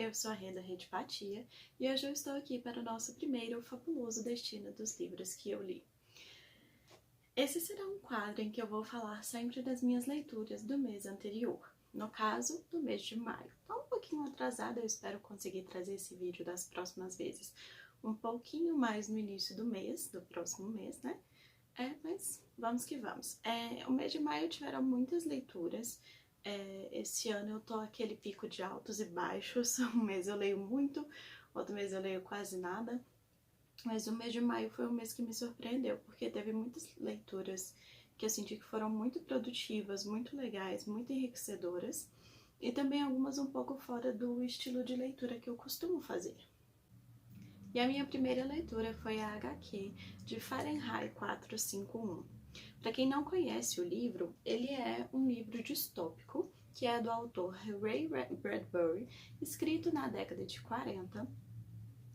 eu sou a Reda Redipatia e hoje eu estou aqui para o nosso primeiro fabuloso destino dos livros que eu li. Esse será um quadro em que eu vou falar sempre das minhas leituras do mês anterior, no caso, do mês de maio. Tá um pouquinho atrasada, eu espero conseguir trazer esse vídeo das próximas vezes um pouquinho mais no início do mês, do próximo mês, né? Mas vamos que vamos. O mês de maio tiveram muitas leituras. Esse ano eu tô aquele pico de altos e baixos. Um mês eu leio muito, outro mês eu leio quase nada. Mas o mês de maio foi um mês que me surpreendeu, porque teve muitas leituras que eu senti que foram muito produtivas, muito legais, muito enriquecedoras. E também algumas um pouco fora do estilo de leitura que eu costumo fazer. E a minha primeira leitura foi a HQ de Fahrenheit 451. Para quem não conhece o livro, ele é um livro distópico, que é do autor Ray Bradbury, escrito na década de 40,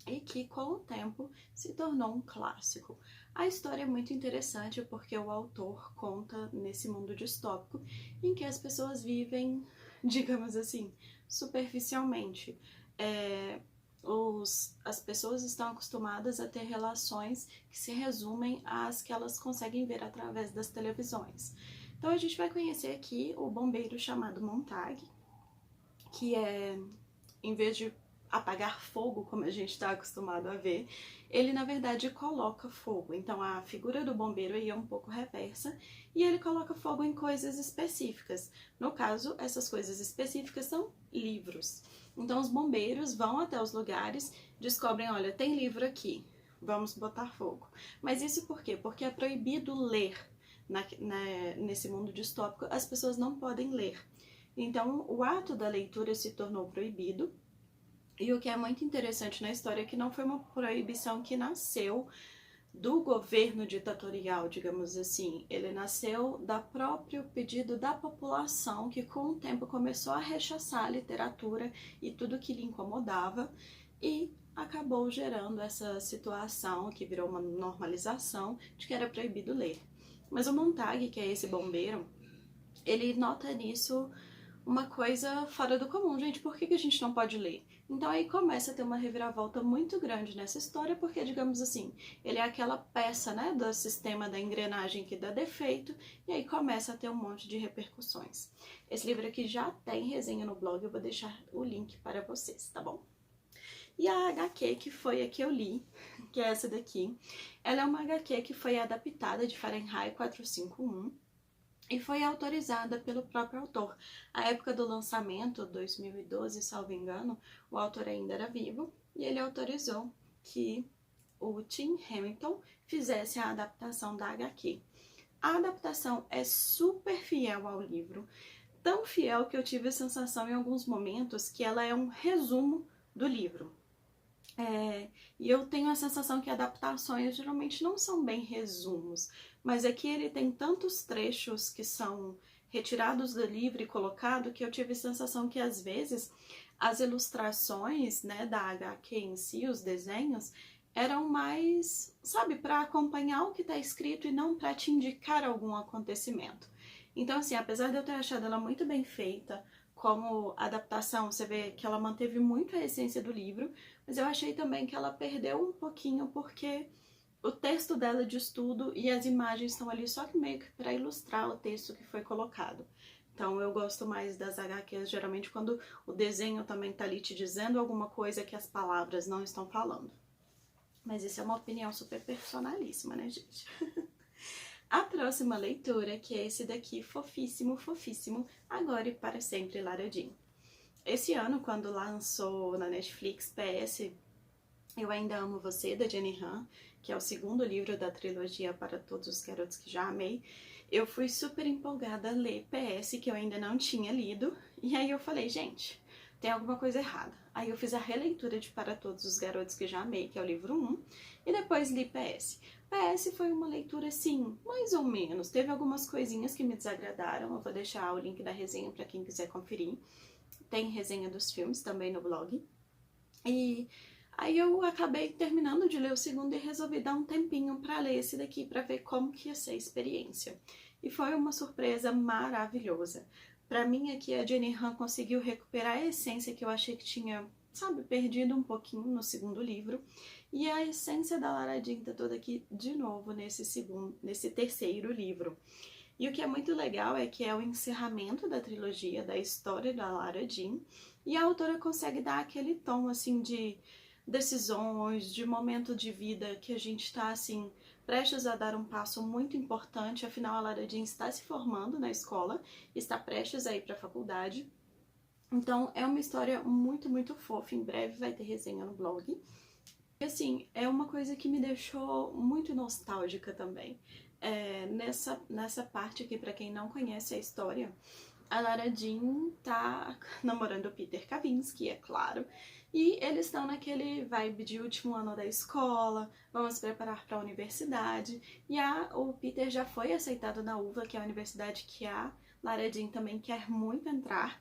e que com o tempo se tornou um clássico. A história é muito interessante porque o autor conta nesse mundo distópico em que as pessoas vivem, digamos assim, superficialmente. As pessoas estão acostumadas a ter relações que se resumem às que elas conseguem ver através das televisões. Então a gente vai conhecer aqui o bombeiro chamado Montag, que em vez de apagar fogo, como a gente está acostumado a ver, ele na verdade coloca fogo. Então a figura do bombeiro aí é um pouco reversa e ele coloca fogo em coisas específicas. No caso, essas coisas específicas são livros. Então os bombeiros vão até os lugares, descobrem, olha, tem livro aqui, vamos botar fogo. Mas isso por quê? Porque é proibido ler nesse mundo distópico, as pessoas não podem ler. Então o ato da leitura se tornou proibido. E o que é muito interessante na história é que não foi uma proibição que nasceu do governo ditatorial, digamos assim. Ele nasceu da próprio pedido da população, que com o tempo começou a rechaçar a literatura e tudo que lhe incomodava, e acabou gerando essa situação que virou uma normalização de que era proibido ler. Mas o Montag, que é esse bombeiro, ele nota nisso uma coisa fora do comum. Gente, por que a gente não pode ler? Então aí começa a ter uma reviravolta muito grande nessa história, porque, digamos assim, ele é aquela peça, né, do sistema da engrenagem que dá defeito, e aí começa a ter um monte de repercussões. Esse livro aqui já tem resenha no blog, eu vou deixar o link para vocês, tá bom? E a HQ, que foi a que eu li, que é essa daqui, ela é uma HQ que foi adaptada de Fahrenheit 451, e foi autorizada pelo próprio autor. À época do lançamento, 2012, salvo engano, o autor ainda era vivo e ele autorizou que o Tim Hamilton fizesse a adaptação da HQ. A adaptação é super fiel ao livro, tão fiel que eu tive a sensação em alguns momentos que ela é um resumo do livro. E eu tenho a sensação que adaptações geralmente não são bem resumos, mas aqui ele tem tantos trechos que são retirados do livro e colocado que eu tive a sensação que às vezes as ilustrações, né, da HQ em si, os desenhos, eram mais, sabe, para acompanhar o que está escrito e não para te indicar algum acontecimento. Então, assim, apesar de eu ter achado ela muito bem feita, como adaptação, você vê que ela manteve muito a essência do livro, mas eu achei também que ela perdeu um pouquinho porque o texto dela diz tudo e as imagens estão ali só que meio que para ilustrar o texto que foi colocado. Então eu gosto mais das HQs geralmente quando o desenho também tá ali te dizendo alguma coisa que as palavras não estão falando. Mas isso é uma opinião super personalíssima, né, gente? A próxima leitura, que é esse daqui, fofíssimo, fofíssimo, Agora e para sempre, Lara Jean. Esse ano, quando lançou na Netflix PS Eu Ainda Amo Você, da Jenny Han, que é o segundo livro da trilogia Para Todos os Garotos que Já Amei, eu fui super empolgada a ler PS, que eu ainda não tinha lido, e aí eu falei, gente, tem alguma coisa errada. Aí eu fiz a releitura de Para Todos os Garotos que Já Amei, que é o livro 1, e depois li PS. PS foi uma leitura, assim, mais ou menos. Teve algumas coisinhas que me desagradaram, eu vou deixar o link da resenha para quem quiser conferir. Tem resenha dos filmes também no blog. E aí eu acabei terminando de ler o segundo e resolvi dar um tempinho para ler esse daqui, para ver como que ia ser a experiência. E foi uma surpresa maravilhosa. Para mim aqui a Jenny Han conseguiu recuperar a essência que eu achei que tinha sabe, perdido um pouquinho no segundo livro. E a essência da Lara Jean tá toda aqui de novo nesse terceiro livro. E o que é muito legal é que é o encerramento da trilogia, da história da Lara Jean, e a autora consegue dar aquele tom, assim, de decisões, de momento de vida que a gente está, assim, prestes a dar um passo muito importante. Afinal, a Lara Jean está se formando na escola, está prestes a ir para a faculdade. Então, é uma história muito, muito fofa. Em breve vai ter resenha no blog. E, assim, é uma coisa que me deixou muito nostálgica também. Nessa parte aqui, pra quem não conhece a história, a Lara Jean tá namorando o Peter Kavinsky, é claro, e eles estão naquele vibe de último ano da escola, vamos se preparar para a universidade, e o Peter já foi aceitado na UVA, que é a universidade que a Lara Jean também quer muito entrar,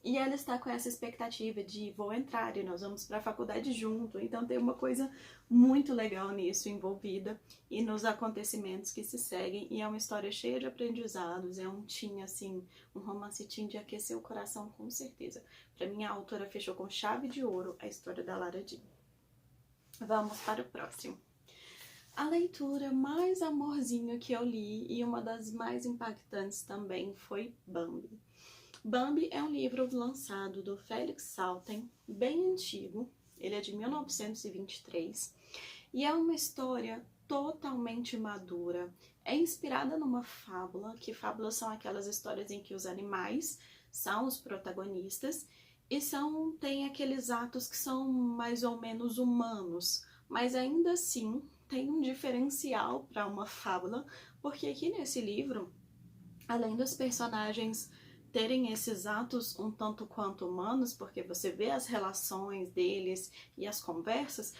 e ela está com essa expectativa de vou entrar e nós vamos para a faculdade junto. Então tem uma coisa muito legal nisso envolvida e nos acontecimentos que se seguem. E é uma história cheia de aprendizados, é um teen, assim, um romance teen de aquecer o coração com certeza. Para mim a autora fechou com chave de ouro a história da Lara Jean. Vamos para o próximo. A leitura mais amorzinho que eu li e uma das mais impactantes também foi Bambi. Bambi é um livro lançado do Felix Salten, bem antigo, ele é de 1923, e é uma história totalmente madura. É inspirada numa fábula, que fábulas são aquelas histórias em que os animais são os protagonistas, e tem aqueles atos que são mais ou menos humanos, mas ainda assim tem um diferencial para uma fábula, porque aqui nesse livro, além dos personagens terem esses atos um tanto quanto humanos, porque você vê as relações deles e as conversas,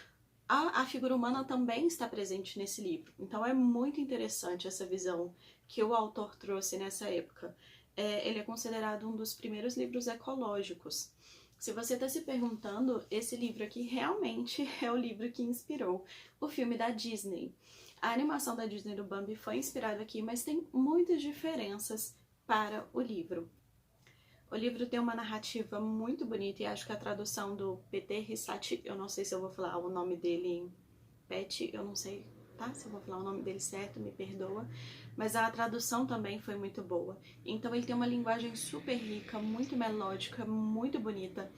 a figura humana também está presente nesse livro. Então é muito interessante essa visão que o autor trouxe nessa época. Ele é considerado um dos primeiros livros ecológicos. Se você está se perguntando, esse livro aqui realmente é o livro que inspirou o filme da Disney. A animação da Disney do Bambi foi inspirada aqui, mas tem muitas diferenças para o livro. O livro tem uma narrativa muito bonita e acho que a tradução do Peter Risati, eu não sei se eu vou falar o nome dele, Pet, eu não sei, tá? Se eu vou falar o nome dele certo, me perdoa. Mas a tradução também foi muito boa. Então ele tem uma linguagem super rica, muito melódica, muito bonita.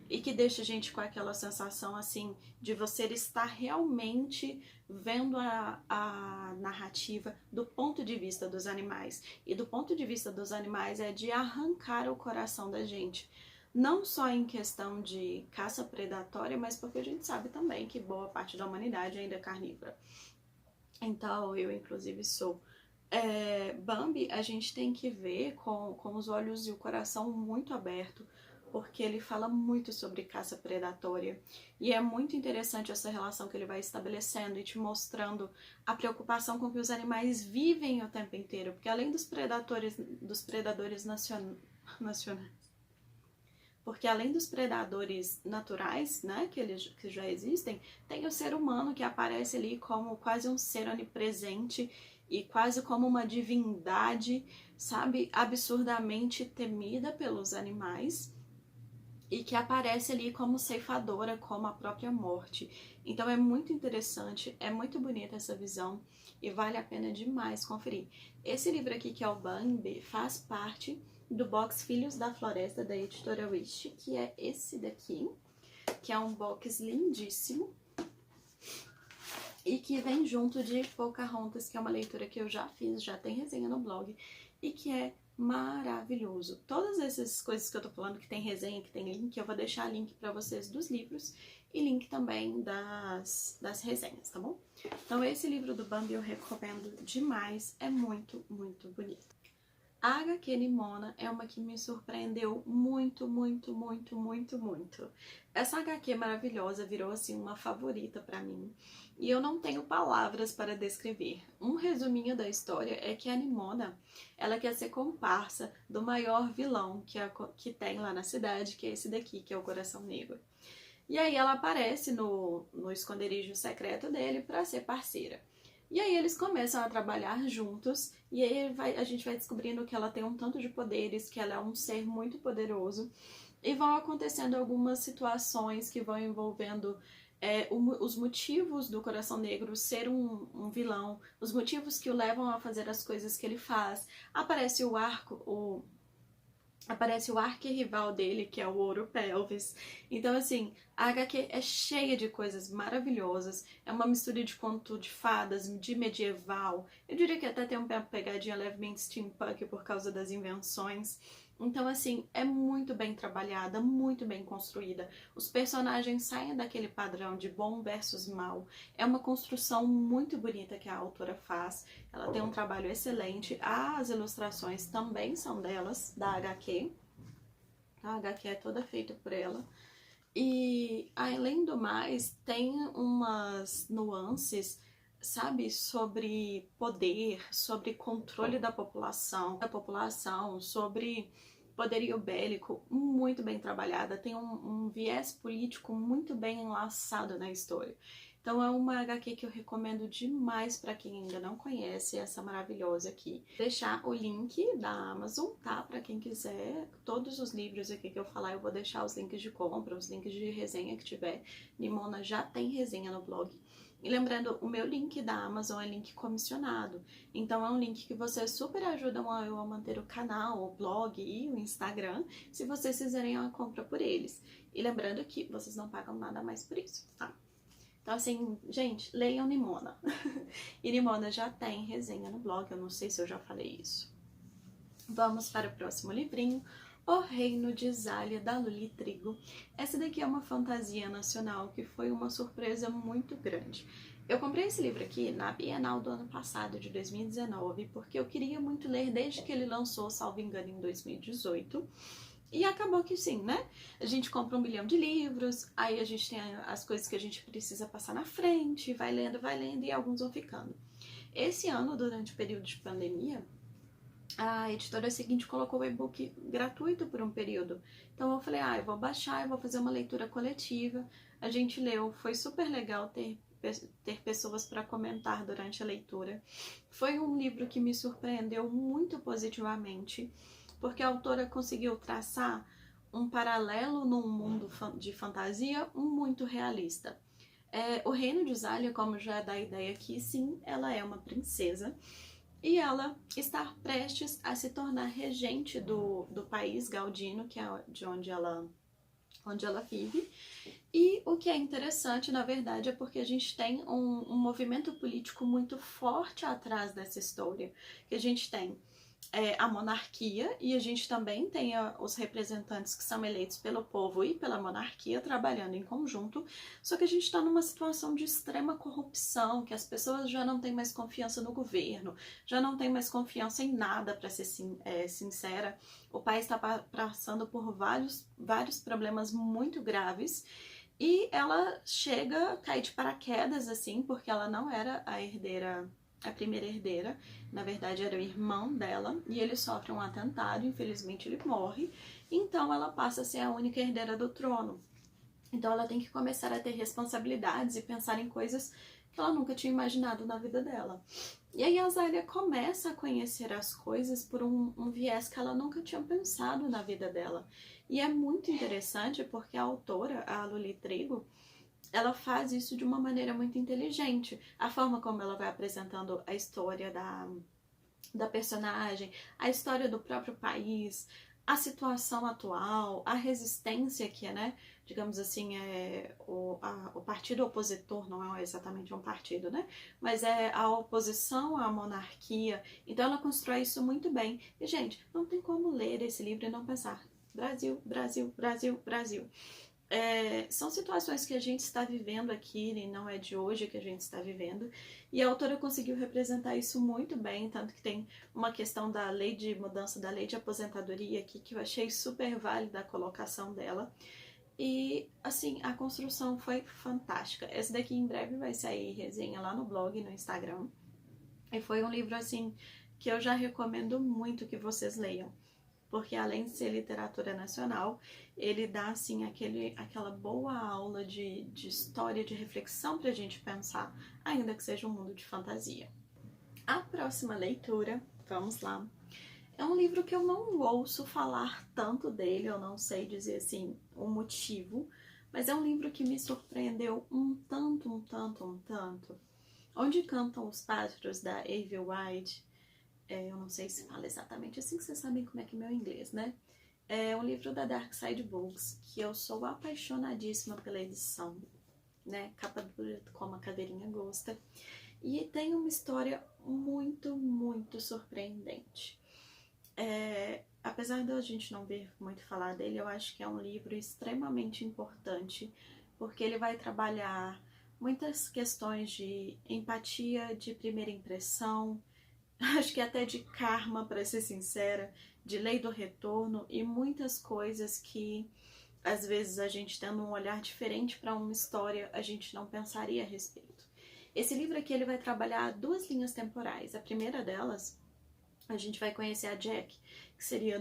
E que deixa a gente com aquela sensação, assim, de você estar realmente vendo a narrativa do ponto de vista dos animais. E do ponto de vista dos animais é de arrancar o coração da gente. Não só em questão de caça predatória, mas porque a gente sabe também que boa parte da humanidade ainda é carnívora. Então, eu inclusive sou. Bambi, a gente tem que ver com os olhos e o coração muito aberto, porque ele fala muito sobre caça predatória. E é muito interessante essa relação que ele vai estabelecendo e te mostrando a preocupação com que os animais vivem o tempo inteiro. Porque além dos predadores nacionais, porque além dos predadores naturais, né, que já existem, tem o ser humano que aparece ali como quase um ser onipresente e quase como uma divindade, sabe, absurdamente temida pelos animais e que aparece ali como ceifadora, como a própria morte. Então é muito interessante, é muito bonita essa visão e vale a pena demais conferir. Esse livro aqui, que é o Bambi, faz parte do box Filhos da Floresta, da editora Wish, que é esse daqui, que é um box lindíssimo e que vem junto de Pocahontas, que é uma leitura que eu já fiz, já tem resenha no blog, e que é maravilhoso. Todas essas coisas que eu tô falando, que tem resenha, que tem link, eu vou deixar link pra vocês dos livros e link também das resenhas, tá bom? Então esse livro do Bambi eu recomendo demais, é muito, muito bonito. A HQ Nimona é uma que me surpreendeu muito, muito, muito, muito, muito. Essa HQ maravilhosa virou assim uma favorita pra mim e eu não tenho palavras para descrever. Um resuminho da história é que a Nimona, ela quer ser comparsa do maior vilão que tem lá na cidade, que é esse daqui, que é o Coração Negro. E aí ela aparece no esconderijo secreto dele para ser parceira. E aí eles começam a trabalhar juntos, e aí a gente vai descobrindo que ela tem um tanto de poderes, que ela é um ser muito poderoso, e vão acontecendo algumas situações que vão envolvendo os motivos do Coração Negro ser um vilão, os motivos que o levam a fazer as coisas que ele faz. Aparece o arquirrival dele, que é o Ouro Pelvis. Então, assim, a HQ é cheia de coisas maravilhosas. É uma mistura de conto de fadas, de medieval. Eu diria que até tem uma pegadinha levemente steampunk por causa das invenções. Então, assim, é muito bem trabalhada, muito bem construída. Os personagens saem daquele padrão de bom versus mal. É uma construção muito bonita que a autora faz. Ela tem um trabalho excelente. As ilustrações também são delas, da HQ. A HQ é toda feita por ela. E, além do mais, tem umas nuances, sabe, sobre poder, sobre controle da população, sobre poderio bélico, muito bem trabalhada. Tem um viés político muito bem enlaçado na história. Então é uma HQ que eu recomendo demais para quem ainda não conhece essa maravilhosa aqui. Vou deixar o link da Amazon, tá? Para quem quiser, todos os livros aqui que eu falar, eu vou deixar os links de compra, os links de resenha que tiver. Nimona já tem resenha no blog. E lembrando, o meu link da Amazon é link comissionado. Então é um link que vocês super ajudam eu a manter o canal, o blog e o Instagram, se vocês fizerem a compra por eles. E lembrando que vocês não pagam nada mais por isso, tá? Então, assim, gente, leiam Nimona. E Nimona já tem resenha no blog, eu não sei se eu já falei isso. Vamos para o próximo livrinho, O Reino de Zália, da Luli Trigo. Essa daqui é uma fantasia nacional que foi uma surpresa muito grande. Eu comprei esse livro aqui na Bienal do ano passado, de 2019, porque eu queria muito ler desde que ele lançou, salvo engano, em 2018. E acabou que sim, né? A gente compra 1 milhão de livros, aí a gente tem as coisas que a gente precisa passar na frente, vai lendo, e alguns vão ficando. Esse ano, durante o período de pandemia, a editora seguinte colocou o e-book gratuito por um período. Então eu falei, eu vou baixar, eu vou fazer uma leitura coletiva. A gente leu, foi super legal ter pessoas para comentar durante a leitura. Foi um livro que me surpreendeu muito positivamente, porque a autora conseguiu traçar um paralelo num mundo de fantasia muito realista. O reino de Zália, como já dá a ideia aqui, sim, ela é uma princesa e ela está prestes a se tornar regente do país Galdino, que é de onde ela vive. E o que é interessante, na verdade, é porque a gente tem um movimento político muito forte atrás dessa história, que a gente tem a monarquia, e a gente também tem os representantes que são eleitos pelo povo e pela monarquia trabalhando em conjunto, só que a gente está numa situação de extrema corrupção, que as pessoas já não têm mais confiança no governo, já não têm mais confiança em nada, para ser sincera. O país está passando por vários problemas muito graves, e ela chega, cai de paraquedas, assim, porque ela não era a primeira herdeira, na verdade era o irmão dela, e ele sofre um atentado, infelizmente ele morre, então ela passa a ser a única herdeira do trono. Então ela tem que começar a ter responsabilidades e pensar em coisas que ela nunca tinha imaginado na vida dela. E aí a Zália começa a conhecer as coisas por um viés que ela nunca tinha pensado na vida dela. E é muito interessante porque a autora, a Luli Trigo, ela faz isso de uma maneira muito inteligente. A forma como ela vai apresentando a história da personagem, a história do próprio país, a situação atual, a resistência que é, né, digamos assim, o partido opositor, não é exatamente um partido, né, mas é a oposição à monarquia. Então ela constrói isso muito bem. E, gente, não tem como ler esse livro e não pensar Brasil, Brasil, Brasil, Brasil. São situações que a gente está vivendo aqui, e não é de hoje que a gente está vivendo, e a autora conseguiu representar isso muito bem, tanto que tem uma questão da lei de mudança da lei de aposentadoria aqui, que eu achei super válida a colocação dela, e assim, a construção foi fantástica. Essa daqui em breve vai sair resenha lá no blog, no Instagram, e foi um livro assim que eu já recomendo muito que vocês leiam, porque além de ser literatura nacional, ele dá assim aquela boa aula de história, de reflexão para a gente pensar, ainda que seja um mundo de fantasia. A próxima leitura, vamos lá, É um livro que eu não ouço falar tanto dele, eu não sei dizer assim o motivo, mas é um livro que me surpreendeu um tanto, um tanto, um tanto. Onde Cantam os Pássaros, da Evie White, eu não sei se fala exatamente assim, que vocês sabem como é que é meu inglês, né? É um livro da Dark Side Books, que eu sou apaixonadíssima pela edição, né? Capa dura como a caveirinha gosta. E tem uma história muito, muito surpreendente. Apesar de a gente não ver muito falar dele, eu acho que é um livro extremamente importante, porque ele vai trabalhar muitas questões de empatia, de primeira impressão, acho que até de karma, para ser sincera, de lei do retorno e muitas coisas que às vezes a gente tendo um olhar diferente para uma história, a gente não pensaria a respeito. Esse livro aqui ele vai trabalhar duas linhas temporais. A primeira delas, a gente vai conhecer a Jack, que seria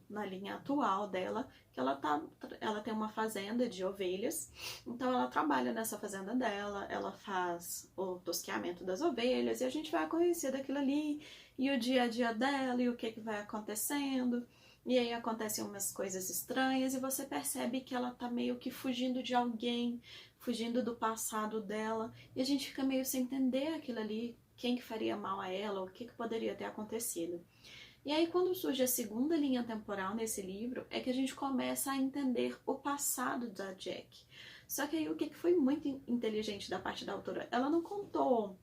na linha atual dela, que ela tem uma fazenda de ovelhas, então ela trabalha nessa fazenda dela, ela faz o tosqueamento das ovelhas, e a gente vai conhecer daquilo ali, e o dia a dia dela, e o que vai acontecendo, e aí acontecem umas coisas estranhas, e você percebe que ela tá meio que fugindo de alguém, fugindo do passado dela, e a gente fica meio sem entender aquilo ali, quem que faria mal a ela, o que poderia ter acontecido. E aí, quando surge a segunda linha temporal nesse livro, é que a gente começa a entender o passado da Jack. Só que aí, o que foi muito inteligente da parte da autora? Ela não contou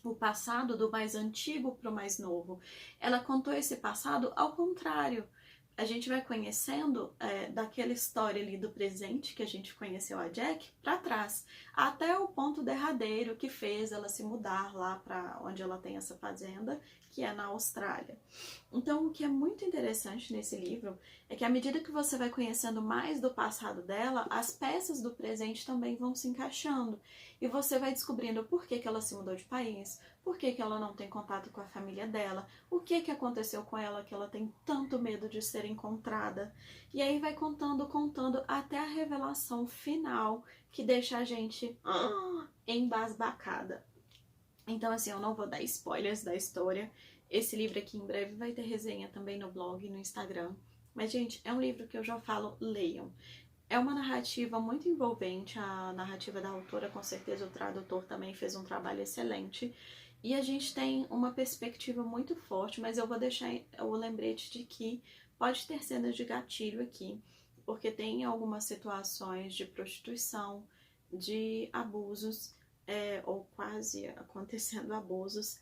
o passado do mais antigo para o mais novo. Ela contou esse passado ao contrário. A gente vai conhecendo daquela história ali do presente que a gente conheceu a Jack para trás, até o ponto derradeiro que fez ela se mudar lá para onde ela tem essa fazenda, que é na Austrália. Então, o que é muito interessante nesse livro é que à medida que você vai conhecendo mais do passado dela, as peças do presente também vão se encaixando. E você vai descobrindo por que ela se mudou de país, por que ela não tem contato com a família dela, o que aconteceu com ela que ela tem tanto medo de ser encontrada. E aí vai contando, contando, até a revelação final que deixa a gente embasbacada. Então, assim, eu não vou dar spoilers da história. Esse livro aqui em breve vai ter resenha também no blog e no Instagram. Mas, gente, é um livro que eu já falo, leiam. É uma narrativa muito envolvente, a narrativa da autora, com certeza o tradutor também fez um trabalho excelente. E a gente tem uma perspectiva muito forte, mas eu vou deixar o lembrete de que pode ter cenas de gatilho aqui, porque tem algumas situações de prostituição, de abusos, ou quase acontecendo abusos,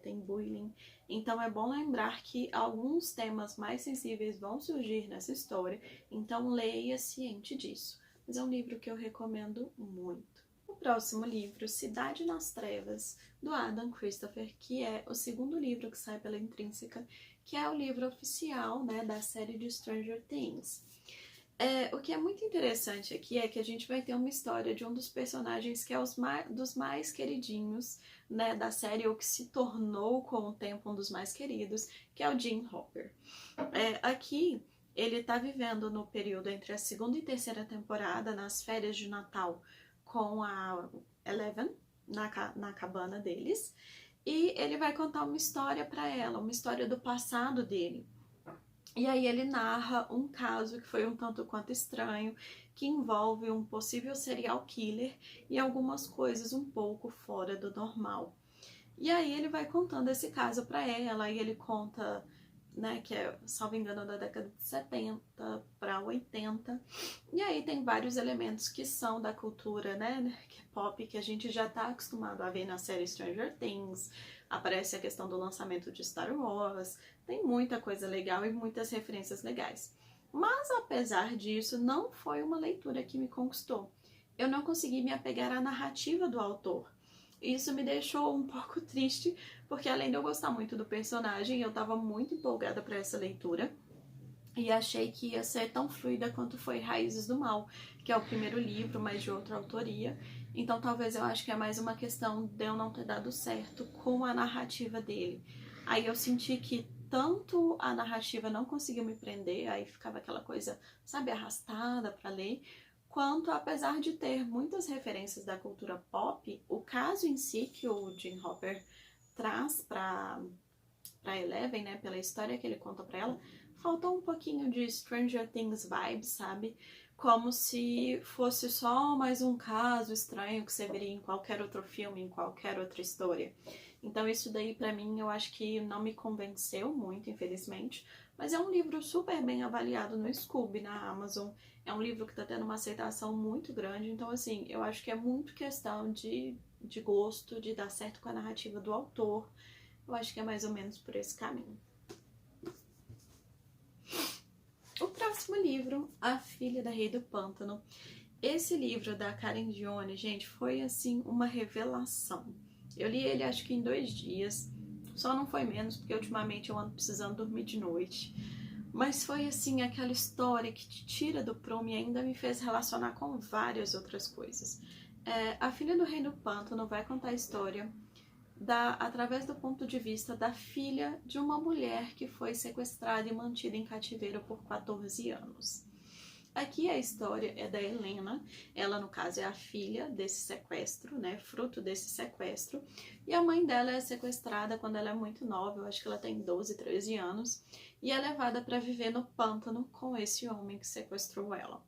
tem bullying. Então é bom lembrar que alguns temas mais sensíveis vão surgir nessa história, então leia ciente disso. Mas é um livro que eu recomendo muito. O próximo livro, Cidade nas Trevas, do Adam Christopher, que é o segundo livro que sai pela Intrínseca, que é o livro oficial, né, da série de Stranger Things. O que é muito interessante aqui é que a gente vai ter uma história de um dos personagens que é dos mais queridinhos, né, da série, ou que se tornou com o tempo um dos mais queridos, que é o Jim Hopper. Aqui ele está vivendo no período entre a segunda e terceira temporada, nas férias de Natal, com a Eleven, na cabana deles, e ele vai contar uma história para ela, uma história do passado dele. E aí ele narra um caso que foi um tanto quanto estranho, que envolve um possível serial killer e algumas coisas um pouco fora do normal. E aí ele vai contando esse caso para ela, e ele conta, né, que é, salvo engano, da década de 70 para 80. E aí tem vários elementos que são da cultura, né, que é pop, que a gente já está acostumado a ver na série Stranger Things. Aparece a questão do lançamento de Star Wars, tem muita coisa legal e muitas referências legais. Mas apesar disso, não foi uma leitura que me conquistou. Eu não consegui me apegar à narrativa do autor. Isso me deixou um pouco triste, porque além de eu gostar muito do personagem, eu estava muito empolgada para essa leitura e achei que ia ser tão fluida quanto foi Raízes do Mal, que é o primeiro livro, mas de outra autoria. Então talvez eu acho que é mais uma questão de eu não ter dado certo com a narrativa dele. Aí eu senti que tanto a narrativa não conseguiu me prender, aí ficava aquela coisa, sabe, arrastada para ler, quanto, apesar de ter muitas referências da cultura pop, o caso em si que o Jim Hopper traz para para Eleven, né, pela história que ele conta para ela, faltou um pouquinho de Stranger Things vibes, sabe? Como se fosse só mais um caso estranho que você veria em qualquer outro filme, em qualquer outra história. Então isso daí pra mim eu acho que não me convenceu muito, infelizmente. Mas é um livro super bem avaliado no Scoob, na Amazon. É um livro que tá tendo uma aceitação muito grande. Então assim, eu acho que é muito questão de gosto, de dar certo com a narrativa do autor. Eu acho que é mais ou menos por esse caminho. O próximo livro, A Filha da Rei do Pântano. Esse livro da Karen Gione, gente, foi assim uma revelação. Eu li ele acho que em 2 dias, só não foi menos porque ultimamente eu ando precisando dormir de noite. Mas foi assim aquela história que te tira do prumo e ainda me fez relacionar com várias outras coisas. A Filha do Rei do Pântano vai contar a história através do ponto de vista da filha de uma mulher que foi sequestrada e mantida em cativeiro por 14 anos. Aqui a história é da Helena, ela no caso é a filha desse sequestro, né, fruto desse sequestro, e a mãe dela é sequestrada quando ela é muito nova, eu acho que ela tem 12, 13 anos, e é levada para viver no pântano com esse homem que sequestrou ela.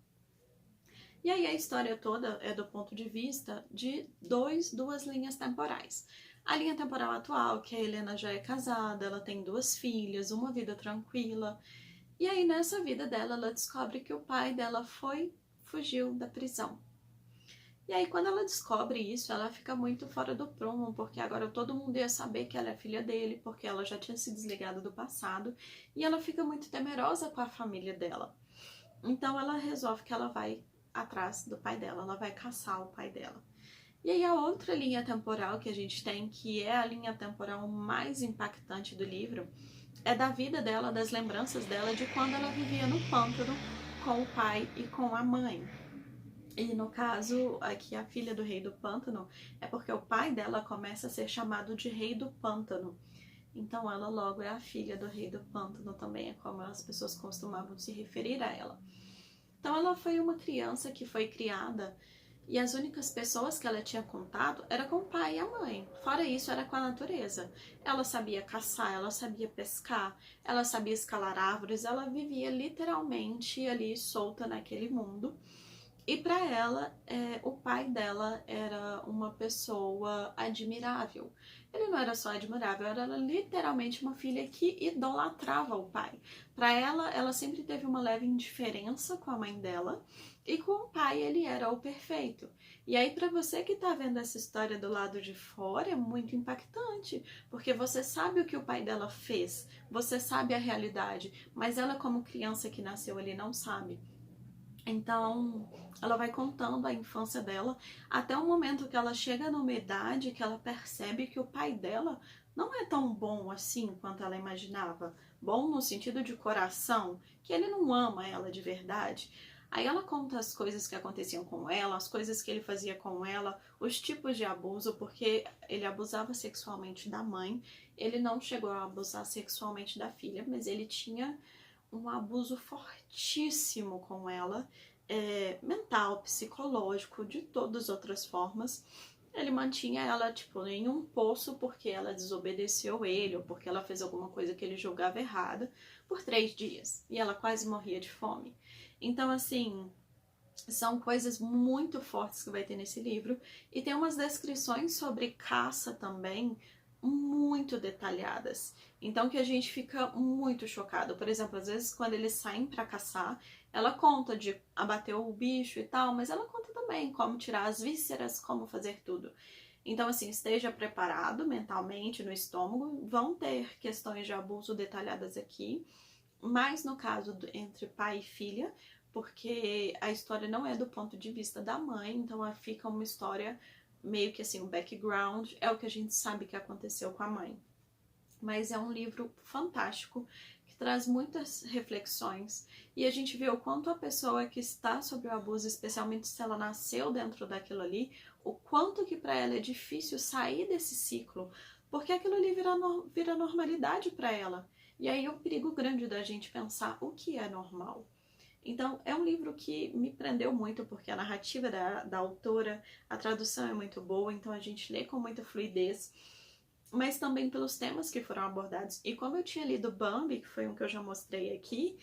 E aí a história toda é do ponto de vista de duas linhas temporais. A linha temporal atual, que a Helena já é casada, ela tem 2 filhas, uma vida tranquila. E aí nessa vida dela, ela descobre que o pai dela fugiu da prisão. E aí quando ela descobre isso, ela fica muito fora do prumo, porque agora todo mundo ia saber que ela é filha dele, porque ela já tinha se desligado do passado. E ela fica muito temerosa com a família dela. Então ela resolve que ela vai atrás do pai dela, ela vai caçar o pai dela. E aí a outra linha temporal que a gente tem, que é a linha temporal mais impactante do livro, é da vida dela, das lembranças dela de quando ela vivia no pântano com o pai e com a mãe. E no caso, aqui a filha do rei do pântano, é porque o pai dela começa a ser chamado de rei do pântano. Então ela logo é a filha do rei do pântano também, é como as pessoas costumavam se referir a ela. Então ela foi uma criança que foi criada e as únicas pessoas que ela tinha contato era com o pai e a mãe. Fora isso, era com a natureza. Ela sabia caçar, ela sabia pescar, ela sabia escalar árvores, ela vivia literalmente ali solta naquele mundo. E para ela, o pai dela era uma pessoa admirável. Ele não era só admirável, era literalmente uma filha que idolatrava o pai. Para ela, ela sempre teve uma leve indiferença com a mãe dela, e com o pai ele era o perfeito. E aí, para você que tá vendo essa história do lado de fora, é muito impactante, porque você sabe o que o pai dela fez, você sabe a realidade, mas ela, como criança que nasceu ali, não sabe. Então, ela vai contando a infância dela até o momento que ela chega numa idade que ela percebe que o pai dela não é tão bom assim quanto ela imaginava. Bom no sentido de coração, que ele não ama ela de verdade. Aí ela conta as coisas que aconteciam com ela, as coisas que ele fazia com ela, os tipos de abuso, porque ele abusava sexualmente da mãe, ele não chegou a abusar sexualmente da filha, mas ele tinha um abuso fortíssimo com ela, mental, psicológico, de todas as outras formas. Ele mantinha ela, tipo, em um poço porque ela desobedeceu ele ou porque ela fez alguma coisa que ele julgava errada por 3 dias. E ela quase morria de fome. Então, assim, são coisas muito fortes que vai ter nesse livro. E tem umas descrições sobre caça também muito detalhadas. Então que a gente fica muito chocado. Por exemplo, às vezes quando eles saem para caçar, ela conta de abater o bicho e tal, mas ela conta também como tirar as vísceras, como fazer tudo. Então, assim, esteja preparado mentalmente, no estômago. Vão ter questões de abuso detalhadas aqui, mas no caso entre pai e filha, porque a história não é do ponto de vista da mãe, então fica uma história meio que assim, o background é o que a gente sabe que aconteceu com a mãe. Mas é um livro fantástico, que traz muitas reflexões, e a gente vê o quanto a pessoa que está sob o abuso, especialmente se ela nasceu dentro daquilo ali, o quanto que para ela é difícil sair desse ciclo, porque aquilo ali vira normalidade para ela. E aí é o perigo grande da gente pensar o que é normal. Então, é um livro que me prendeu muito, porque a narrativa da autora, a tradução é muito boa, então a gente lê com muita fluidez. mas também pelos temas que foram abordados. E como eu tinha lido Bambi, que foi um que eu já mostrei aqui,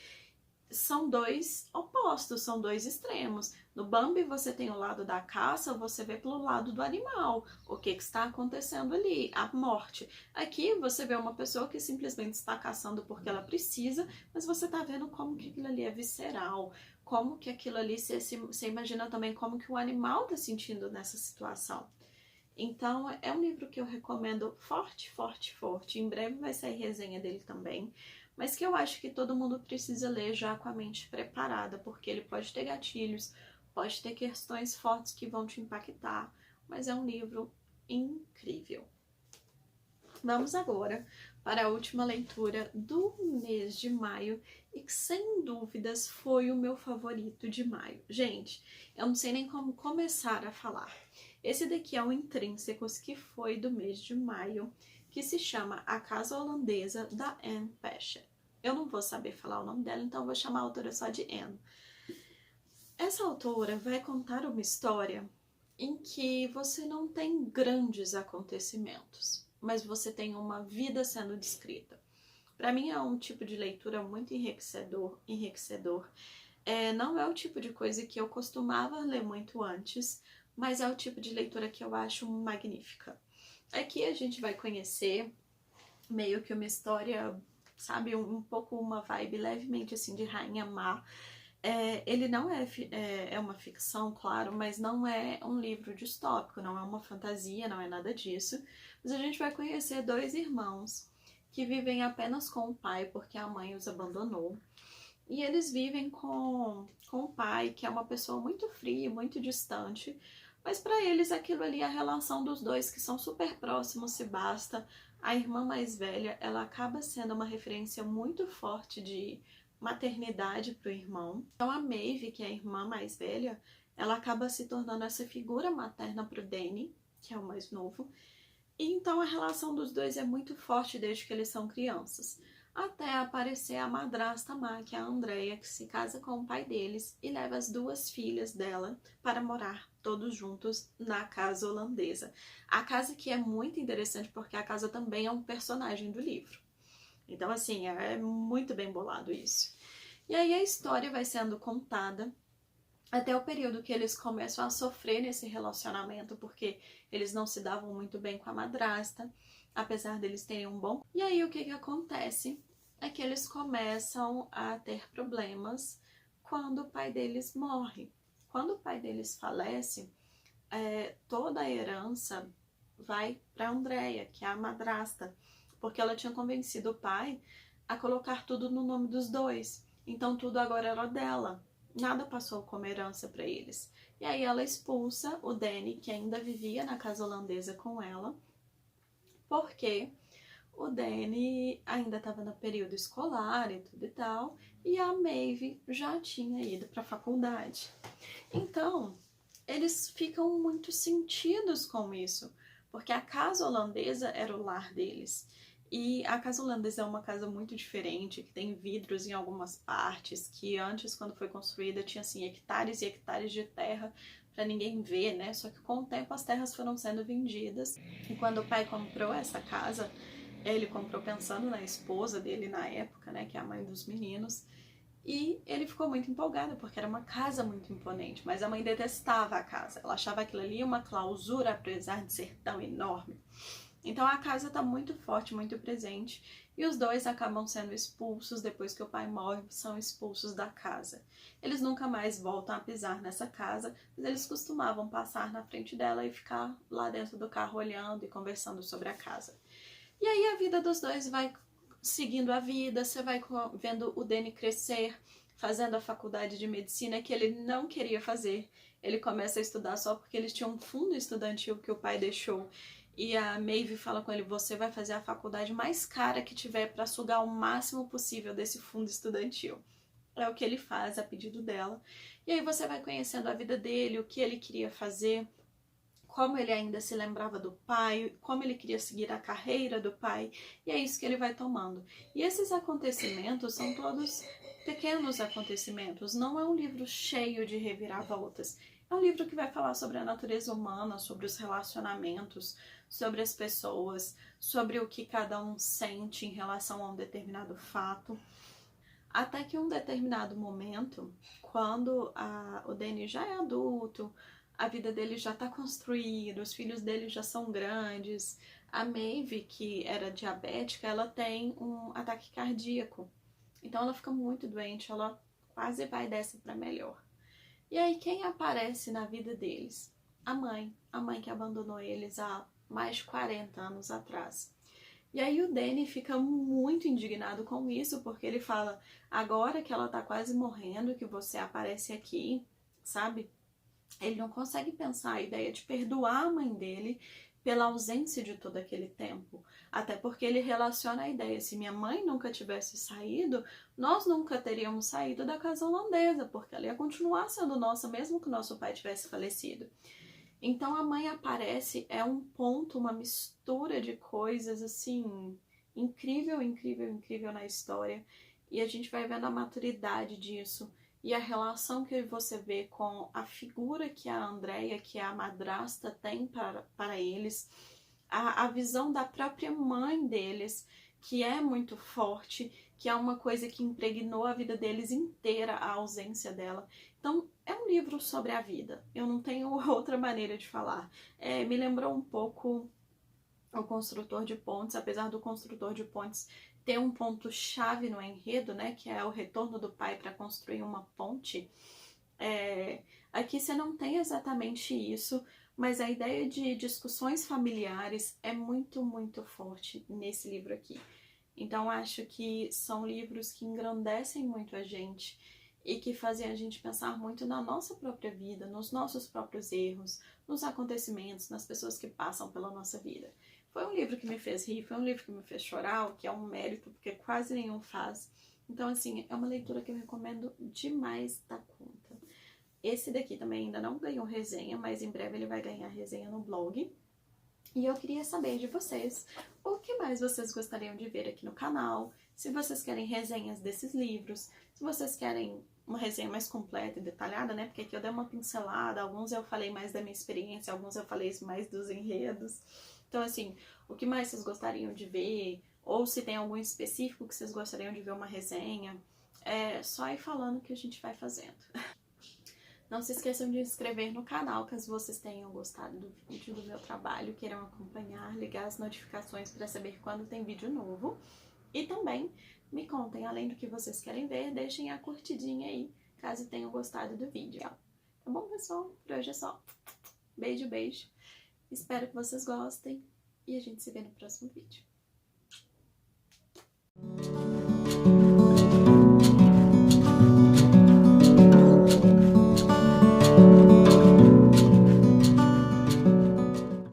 são dois opostos, são dois extremos. No Bambi você tem o lado da caça, você vê pelo lado do animal, o que está acontecendo ali, a morte. Aqui você vê uma pessoa que simplesmente está caçando porque ela precisa, mas você está vendo como que aquilo ali é visceral, como que aquilo ali, você imagina também como que o animal está sentindo nessa situação. Então é um livro que eu recomendo forte, forte, forte. Em breve vai sair resenha dele também, mas que eu acho que todo mundo precisa ler já com a mente preparada, porque ele pode ter gatilhos, pode ter questões fortes que vão te impactar, mas é um livro incrível. Vamos agora para a última leitura do mês de maio e que sem dúvidas foi o meu favorito de maio. Gente, eu não sei nem como começar a falar. Esse daqui é o Intrínsecos, que foi do mês de maio, que se chama A Casa Holandesa, da Anne Patchett. Eu não vou saber falar o nome dela, então eu vou chamar a autora só de Anne. Essa autora vai contar uma história em que você não tem grandes acontecimentos, mas você tem uma vida sendo descrita. Para mim é um tipo de leitura muito enriquecedor. Não é o tipo de coisa que eu costumava ler muito antes, mas é o tipo de leitura que eu acho magnífica. Aqui a gente vai conhecer meio que uma história, sabe, um pouco uma vibe levemente assim de Rainha Má. Ele não é uma ficção, claro, mas não é um livro distópico, não é uma fantasia, não é nada disso. Mas a gente vai conhecer dois irmãos que vivem apenas com o pai porque a mãe os abandonou. E eles vivem com o pai, que é uma pessoa muito fria, muito distante, mas para eles aquilo ali, a relação dos dois, que são super próximos, se basta. A irmã mais velha, ela acaba sendo uma referência muito forte de maternidade para o irmão. Então a Maeve, que é a irmã mais velha, ela acaba se tornando essa figura materna para o Danny, que é o mais novo. E então a relação dos dois é muito forte desde que eles são crianças. Até aparecer a madrasta má, que é a Andrea, que se casa com o pai deles e leva as duas filhas dela para morar todos juntos na casa holandesa. A casa que é muito interessante porque a casa também é um personagem do livro. Então, assim, é muito bem bolado isso. E aí a história vai sendo contada até o período que eles começam a sofrer nesse relacionamento, porque eles não se davam muito bem com a madrasta, apesar deles terem um bom... E aí o que acontece é que eles começam a ter problemas quando o pai deles morre. Quando o pai deles falece, toda a herança vai para Andrea, que é a madrasta, porque ela tinha convencido o pai a colocar tudo no nome dos dois. Então tudo agora era dela. Nada passou como herança para eles. E aí ela expulsa o Danny, que ainda vivia na casa holandesa com ela, porque o Danny ainda estava no período escolar e tudo e tal, e a Maeve já tinha ido para a faculdade. Então, eles ficam muito sentidos com isso, porque a casa holandesa era o lar deles. E a casa holandesa é uma casa muito diferente, que tem vidros em algumas partes, que antes, quando foi construída, tinha assim, hectares e hectares de terra para ninguém ver, né? Só que com o tempo as terras foram sendo vendidas. E quando o pai comprou essa casa, ele comprou pensando na esposa dele na época, né? Que é a mãe dos meninos. E ele ficou muito empolgado, porque era uma casa muito imponente, mas a mãe detestava a casa. Ela achava aquilo ali uma clausura, apesar de ser tão enorme. Então a casa está muito forte, muito presente, e os dois acabam sendo expulsos depois que o pai morre, são expulsos da casa. Eles nunca mais voltam a pisar nessa casa, mas eles costumavam passar na frente dela e ficar lá dentro do carro olhando e conversando sobre a casa. E aí a vida dos dois vai seguindo a vida, você vai vendo o Danny crescer, fazendo a faculdade de medicina que ele não queria fazer. Ele começa a estudar só porque eles tinham um fundo estudantil que o pai deixou. E a Maeve fala com ele, você vai fazer a faculdade mais cara que tiver para sugar o máximo possível desse fundo estudantil. É o que ele faz a pedido dela. E aí você vai conhecendo a vida dele, o que ele queria fazer, como ele ainda se lembrava do pai, como ele queria seguir a carreira do pai, e é isso que ele vai tomando. E esses acontecimentos são todos pequenos acontecimentos, não é um livro cheio de reviravoltas. É um livro que vai falar sobre a natureza humana, sobre os relacionamentos, sobre as pessoas, sobre o que cada um sente em relação a um determinado fato. Até que em um determinado momento, quando o Danny já é adulto, a vida dele já está construída, os filhos dele já são grandes, a Maeve, que era diabética, ela tem um ataque cardíaco. Então ela fica muito doente, ela quase vai dessa para melhor. E aí quem aparece na vida deles? A mãe que abandonou eles há mais de 40 anos atrás. E aí o Danny fica muito indignado com isso, porque ele fala, agora que ela tá quase morrendo, que você aparece aqui, sabe? Ele não consegue pensar a ideia de perdoar a mãe dele pela ausência de todo aquele tempo. Até porque ele relaciona a ideia, se minha mãe nunca tivesse saído, nós nunca teríamos saído da casa holandesa, porque ela ia continuar sendo nossa, mesmo que o nosso pai tivesse falecido. Então a mãe aparece, é um ponto, uma mistura de coisas assim, incrível, incrível, incrível na história. E a gente vai vendo a maturidade disso e a relação que você vê com a figura que a Andrea, que é a madrasta, tem para eles, a visão da própria mãe deles, que é muito forte, que é uma coisa que impregnou a vida deles inteira, a ausência dela. Então, é um livro sobre a vida. Eu não tenho outra maneira de falar. Me lembrou um pouco O Construtor de Pontes, apesar do Construtor de Pontes ter um ponto-chave no enredo, né, que é o retorno do pai para construir uma ponte. Aqui você não tem exatamente isso, mas a ideia de discussões familiares é muito, muito forte nesse livro aqui. Então, acho que são livros que engrandecem muito a gente e que fazem a gente pensar muito na nossa própria vida, nos nossos próprios erros, nos acontecimentos, nas pessoas que passam pela nossa vida. Foi um livro que me fez rir, foi um livro que me fez chorar, o que é um mérito, porque quase nenhum faz. Então, assim, é uma leitura que eu recomendo demais da conta. Esse daqui também ainda não ganhou resenha, mas em breve ele vai ganhar resenha no blog. E eu queria saber de vocês o que mais vocês gostariam de ver aqui no canal, se vocês querem resenhas desses livros, se vocês querem uma resenha mais completa e detalhada, né? Porque aqui eu dei uma pincelada, alguns eu falei mais da minha experiência, alguns eu falei mais dos enredos. Então, assim, o que mais vocês gostariam de ver? Ou se tem algum específico que vocês gostariam de ver uma resenha, é só ir falando que a gente vai fazendo. Não se esqueçam de se inscrever no canal, caso vocês tenham gostado do vídeo, do meu trabalho, queiram acompanhar, ligar as notificações para saber quando tem vídeo novo. E também me contem, além do que vocês querem ver, deixem a curtidinha aí, caso tenham gostado do vídeo. Tá bom, pessoal? Por hoje é só. Beijo, beijo. Espero que vocês gostem e a gente se vê no próximo vídeo.